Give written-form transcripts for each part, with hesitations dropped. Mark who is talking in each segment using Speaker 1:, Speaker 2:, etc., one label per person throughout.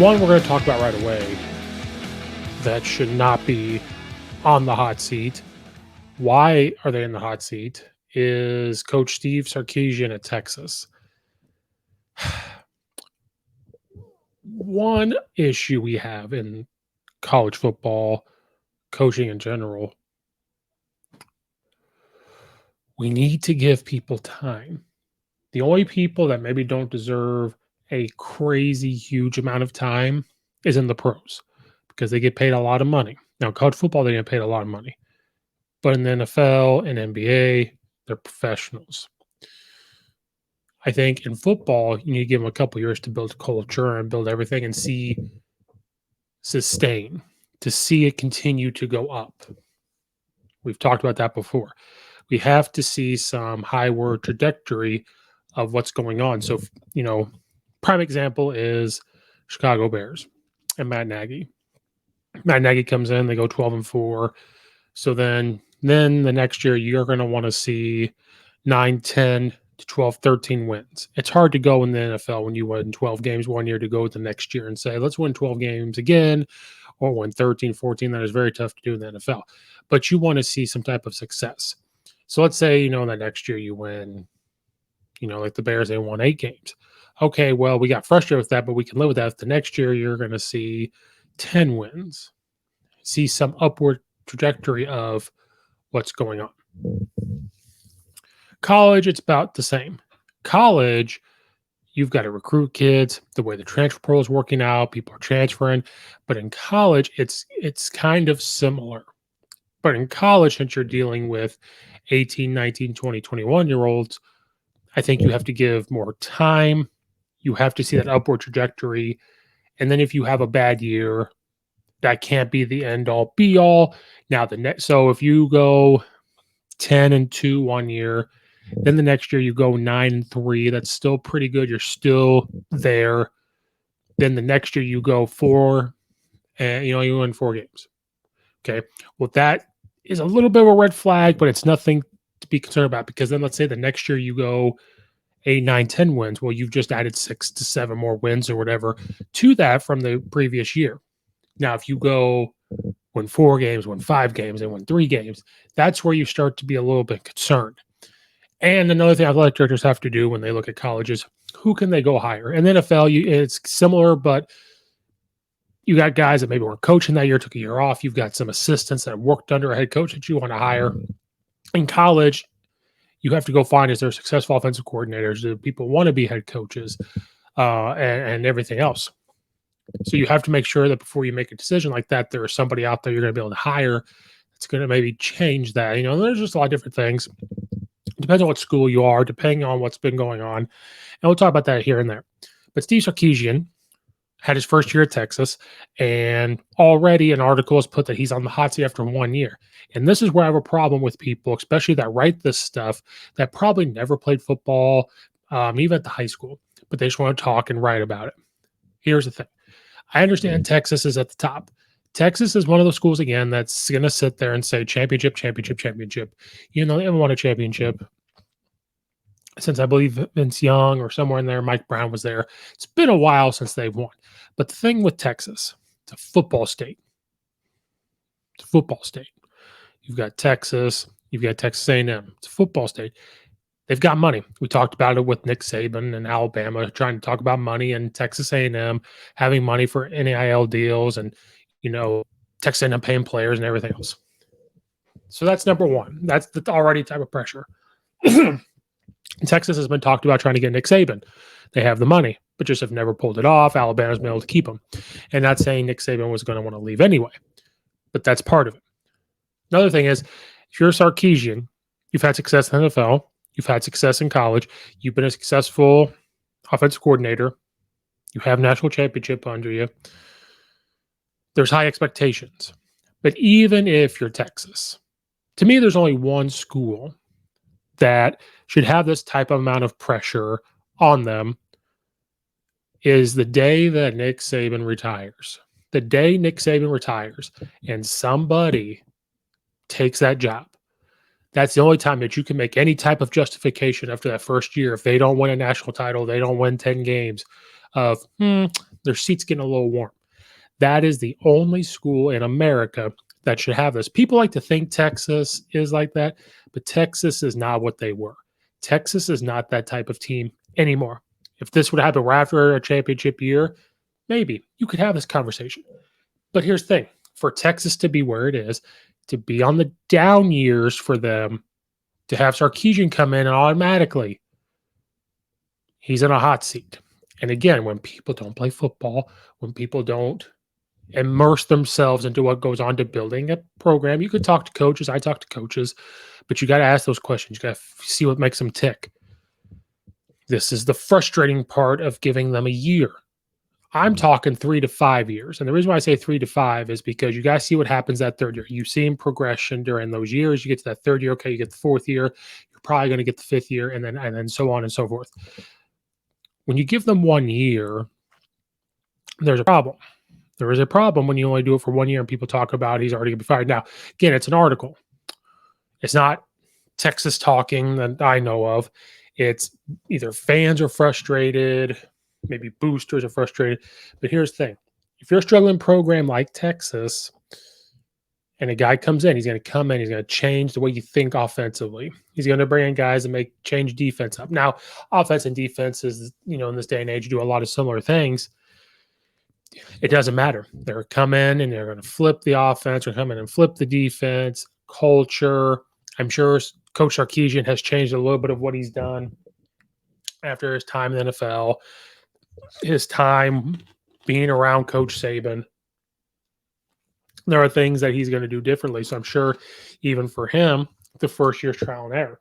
Speaker 1: one we're going to talk about right away that should not be on the hot seat. Why are they in the hot seat? Is Coach Steve Sarkisian at Texas. One issue we have in college football, coaching in general, we need to give people time. The only people that maybe don't deserve a crazy huge amount of time is in the pros because they get paid a lot of money. Now, college football, they get paid a lot of money. But in the NFL and NBA, they're professionals. I think in football, you need to give them a couple years to build culture and build everything and sustain, to see it continue to go up. We've talked about that before. We have to see some highward trajectory of what's going on. So, prime example is Chicago Bears and Matt Nagy. Matt Nagy comes in, they go 12-4. So then the next year, you're going to want to see 9, 10 to 12, 13 wins. It's hard to go in the NFL when you win 12 games one year to go the next year and say, let's win 12 games again or win 13, 14. That is very tough to do in the NFL. But you want to see some type of success. So let's say, the next year you win, like the Bears, they won 8 games. Okay, well, we got frustrated with that, but we can live with that. The next year, you're going to see 10 wins, see some upward trajectory of what's going on. College, it's about the same. College, you've got to recruit kids, the way the transfer portal is working out, people are transferring. But in college, it's kind of similar. But in college, since you're dealing with 18, 19, 20, 21-year-olds, I think you have to give more time. You have to see that upward trajectory. And then if you have a bad year, that can't be the end-all, be-all. Now, so if you go 10-2 one year, then the next year you go 9-3. That's still pretty good. You're still there. Then the next year you go 4, and you win 4 games. Okay. Well, that is a little bit of a red flag, but it's nothing to be concerned about because then let's say the next year you go 8, 9, 10 wins. Well, you've just added 6 to 7 more wins or whatever to that from the previous year. Now, if you go win 4 games, win 5 games, and win 3 games, that's where you start to be a little bit concerned. And another thing athletic directors have to do when they look at colleges, who can they go hire? In the NFL, it's similar, but you got guys that maybe weren't coaching that year, took a year off. You've got some assistants that have worked under a head coach that you want to hire. In college, you have to go find, is there successful offensive coordinators? Do people want to be head coaches and everything else? So you have to make sure that before you make a decision like that, there is somebody out there you're going to be able to hire that's going to maybe change that. There's just a lot of different things. It depends on what school you are, depending on what's been going on. And we'll talk about that here and there. But Steve Sarkisian had his first year at Texas, and already an article has put that he's on the hot seat after 1 year. And this is where I have a problem with people, especially that write this stuff, that probably never played football, even at the high school, but they just want to talk and write about it. Here's the thing. I understand Texas is at the top. Texas is one of those schools, again, that's going to sit there and say championship, championship, championship. They haven't won a championship since I believe Vince Young or somewhere in there, Mike Brown was there. It's been a while since they've won. But the thing with Texas, it's a football state. It's a football state. You've got Texas. You've got Texas A&M. It's a football state. They've got money. We talked about it with Nick Saban and Alabama trying to talk about money, and Texas A&M having money for NIL deals and, Texas A&M paying players and everything else. So that's number one. That's the already type of pressure. Texas has been talked about trying to get Nick Saban. They have the money, but just have never pulled it off. Alabama's been able to keep him. And not saying Nick Saban was going to want to leave anyway, but that's part of it. Another thing is, if you're a Sarkisian, you've had success in the NFL, you've had success in college, you've been a successful offensive coordinator, you have national championship under you, there's high expectations. But even if you're Texas, to me, there's only one school that should have this type of amount of pressure on them is the day that Nick Saban retires. The day Nick Saban retires and somebody takes that job, that's the only time that you can make any type of justification after that first year. If they don't win a national title, they don't win 10 games of, Their seat's getting a little warm. That is the only school in America that should have this. People like to think Texas is like that, but Texas is not what they were. Texas is not that type of team anymore. If this would happen right after a championship year, maybe you could have this conversation. But here's the thing, for Texas to be where it is, to be on the down years for them, to have Sarkisian come in and automatically he's in a hot seat. And again, when people don't play football, when people don't immerse themselves into what goes on to building a program, you could talk to coaches. I talk to coaches, but you got to ask those questions. You got to see what makes them tick. This is the frustrating part of giving them a year. I'm talking 3 to 5 years. And the reason why I say 3 to 5 is because you guys see what happens that third year. You've seen progression during those years. You get to that third year, okay, you get the fourth year, you're probably going to get the fifth year, and then so on and so forth. When you give them 1 year, there's a problem. There is a problem when you only do it for 1 year and people talk about he's already going to be fired. Now, again, it's an article. It's not Texas talking that I know of. It's either fans are frustrated, maybe boosters are frustrated. But here's the thing. If you're a struggling program like Texas and a guy comes in, he's going to come in, he's going to change the way you think offensively. He's going to bring in guys and change defense up. Now, offense and defense is, in this day and age, do a lot of similar things. It doesn't matter. They're come in and they're going to flip the offense or come in and flip the defense, culture. I'm sure Coach Sarkisian has changed a little bit of what he's done after his time in the NFL, his time being around Coach Saban. There are things that he's going to do differently. So I'm sure even for him, the first year's trial and error.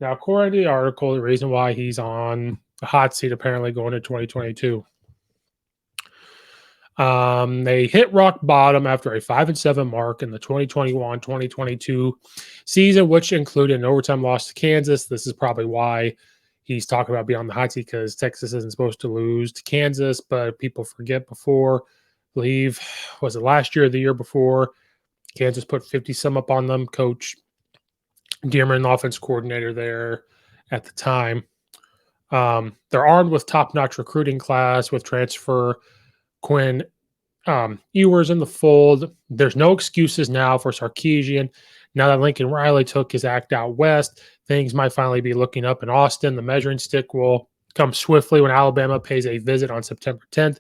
Speaker 1: Now, according to the article, the reason why he's on the hot seat apparently going to 2022. They hit rock bottom after a 5-7 mark in the 2021-2022 season, which included an overtime loss to Kansas. This is probably why he's talking about being on the hot seat, because Texas isn't supposed to lose to Kansas, but people forget before, I believe, was it last year or the year before, Kansas put 50-some up on them. Coach Dearman, the offense coordinator there at the time. They're armed with top-notch recruiting class with transfer Quinn Ewers in the fold. There's no excuses now for Sarkisian. Now that Lincoln Riley took his act out west, things might finally be looking up in Austin. The measuring stick will come swiftly when Alabama pays a visit on September 10th.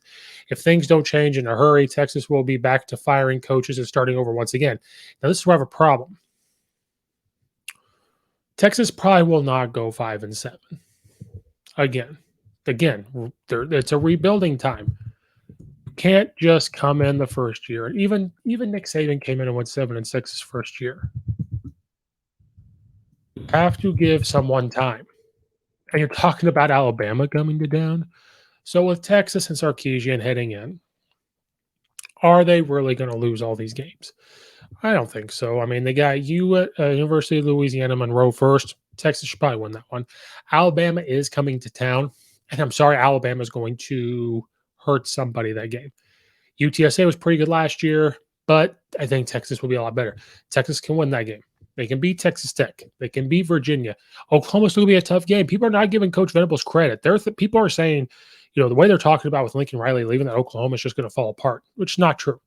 Speaker 1: If things don't change in a hurry, Texas will be back to firing coaches and starting over once again. Now, this is where I have a problem. Texas probably will not go 5-7. Again, it's a rebuilding time. Can't just come in the first year. Even Nick Saban came in and went 7-6 his first year. You have to give someone time. And you're talking about Alabama coming to town. So with Texas and Sarkisian heading in, are they really going to lose all these games? I don't think so. I mean, they got you at University of Louisiana Monroe first. Texas should probably win that one. Alabama is coming to town. And I'm sorry, Alabama's going to hurt somebody that game. UTSA was pretty good last year, but I think Texas will be a lot better. Texas can win that game. They can beat Texas Tech. They can beat Virginia. Oklahoma's still going to be a tough game. People are not giving Coach Venables credit. People are saying, the way they're talking about with Lincoln Riley leaving, that Oklahoma is just going to fall apart, which is not true.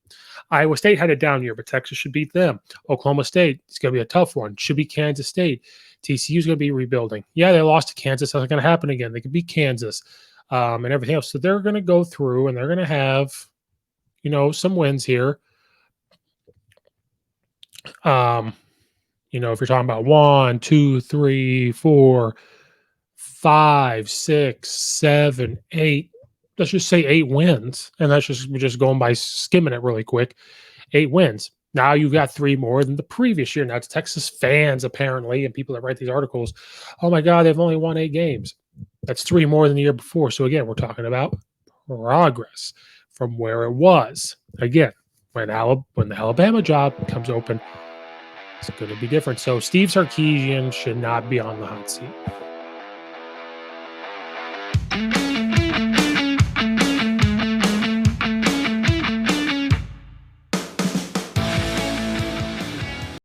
Speaker 1: Iowa State had a down year, but Texas should beat them. Oklahoma State is going to be a tough one. Should be Kansas State. TCU is going to be rebuilding. Yeah, they lost to Kansas. That's not going to happen again. They could beat Kansas and everything else. So they're going to go through and they're going to have, some wins here. If you're talking about 1, 2, 3, 4, 5, 6, 7, 8, let's just say 8 wins. And that's we're just going by skimming it really quick. 8 wins. Now you've got 3 more than the previous year. Now it's Texas fans, apparently, and people that write these articles. Oh my God, they've only won 8 games. That's 3 more than the year before. So again, we're talking about progress from where it was. Again, when the Alabama job comes open, it's going to be different. So Steve Sarkisian should not be on the hot seat.